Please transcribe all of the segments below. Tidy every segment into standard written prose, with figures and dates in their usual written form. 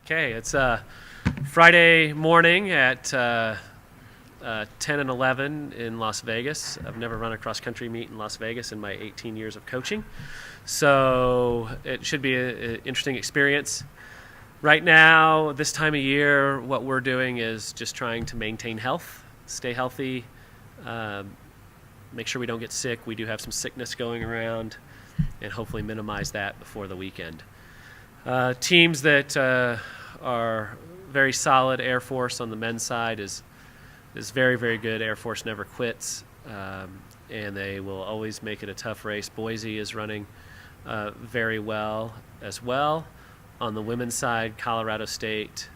Okay, it's Friday morning at 10 and 11 in Las Vegas. I've never run a cross-country meet in Las Vegas in my 18 years of coaching, so it should be an interesting experience. Right now, this time of year, what we're doing is just trying to maintain health, stay healthy, make sure we don't get sick. We do have some sickness going around, and hopefully minimize that before the weekend. Teams that are very solid. Air Force on the men's side is very, very good. Air Force never quits, and they will always make it a tough race. Boise is running very well as well. On the women's side, Colorado State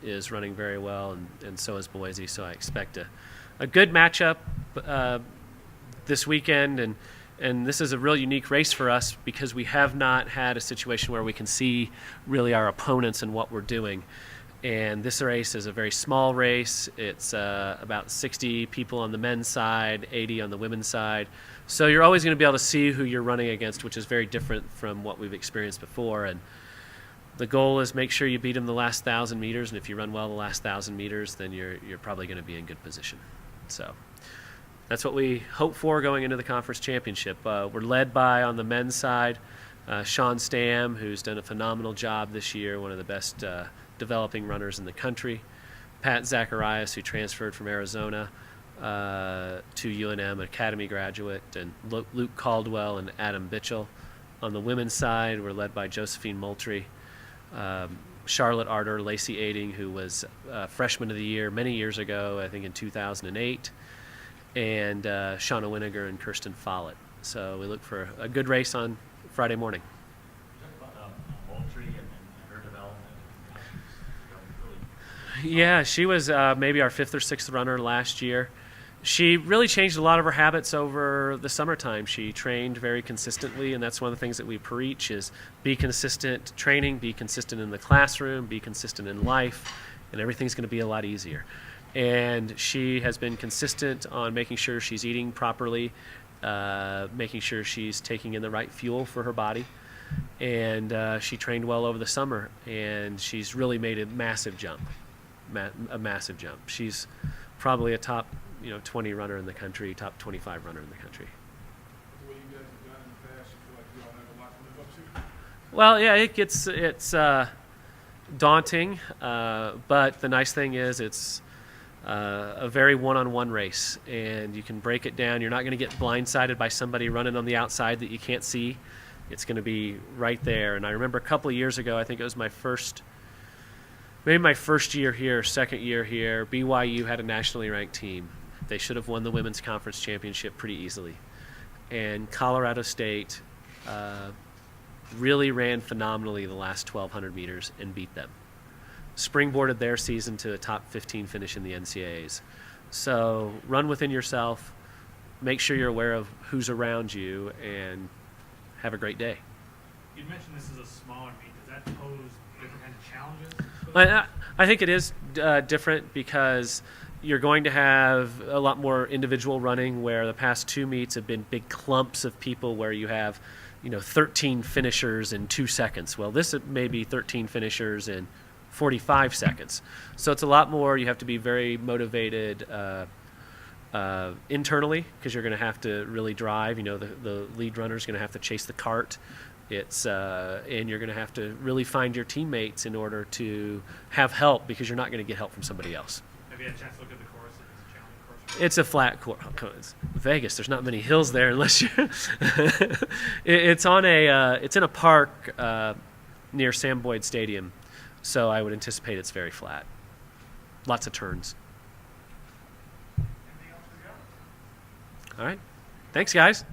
is running very well, and so is Boise. So I expect a good matchup this weekend, and this is a real unique race for us because we have not had a situation where we can see really our opponents and what we're doing. And this race is a very small race. It's about 60 people on the men's side, 80 on the women's side. So you're always going to be able to see who you're running against, which is very different from what we've experienced before. And the goal is make sure you beat them the last 1,000 meters, and if you run well the last 1,000 meters, then you're probably going to be in good position. So that's what we hope for going into the conference championship. We're led by, on the men's side, Sean Stam, who's done a phenomenal job this year, one of the best developing runners in the country. Pat Zacharias, who transferred from Arizona to UNM, Academy graduate, and Luke Caldwell and Adam Bitchell. On the women's side, we're led by Josephine Moultrie, Charlotte Arter, Lacey Aiding, who was freshman of the year many years ago, I think in 2008, and Shauna Winiger and Kirsten Follett. So we look for a good race on Friday morning. Moultrie and her development. Yeah, she was maybe our 5th or 6th runner last year. She really changed a lot of her habits over the summertime. She trained very consistently, and that's one of the things that we preach is be consistent training, be consistent in the classroom, be consistent in life, and everything's going to be a lot easier. And she has been consistent on making sure she's eating properly, making sure she's taking in the right fuel for her body. And she trained well over the summer, and she's really made a massive jump, a massive jump. She's probably a top 20 runner in the country, top 25 runner in the country. The way you guys have done in the past, you feel like you all have a lot to live up to? Well, yeah, it's daunting, but the nice thing is it's a very one-on-one race, and you can break it down. You're not going to get blindsided by somebody running on the outside that you can't see. It's going to be right there. And I remember a couple of years ago, I think it was my first year here, second year here, BYU had a nationally ranked team. They should have won the women's conference championship pretty easily. And Colorado State really ran phenomenally the last 1,200 meters and beat them. Springboarded their season to a top 15 finish in the NCAAs. So run within yourself, make sure you're aware of who's around you, and have a great day. You mentioned this is a smaller meet. Does that pose different kinds of challenges? I think it is different because you're going to have a lot more individual running, where the past 2 meets have been big clumps of people where you have 13 finishers in 2 seconds. Well, this may be 13 finishers in 45 seconds. So it's a lot more. You have to be very motivated internally, because you're going to have to really drive. The lead runner is going to have to chase the cart. And you're going to have to really find your teammates in order to have help, because you're not going to get help from somebody else. Have you had a chance to look at the course? It's a challenging course. It's a flat course. Vegas, there's not many hills there unless you're. It's in a park near Sam Boyd Stadium, so I would anticipate it's very flat. Lots of turns. Anything else for you? All right. Thanks, guys.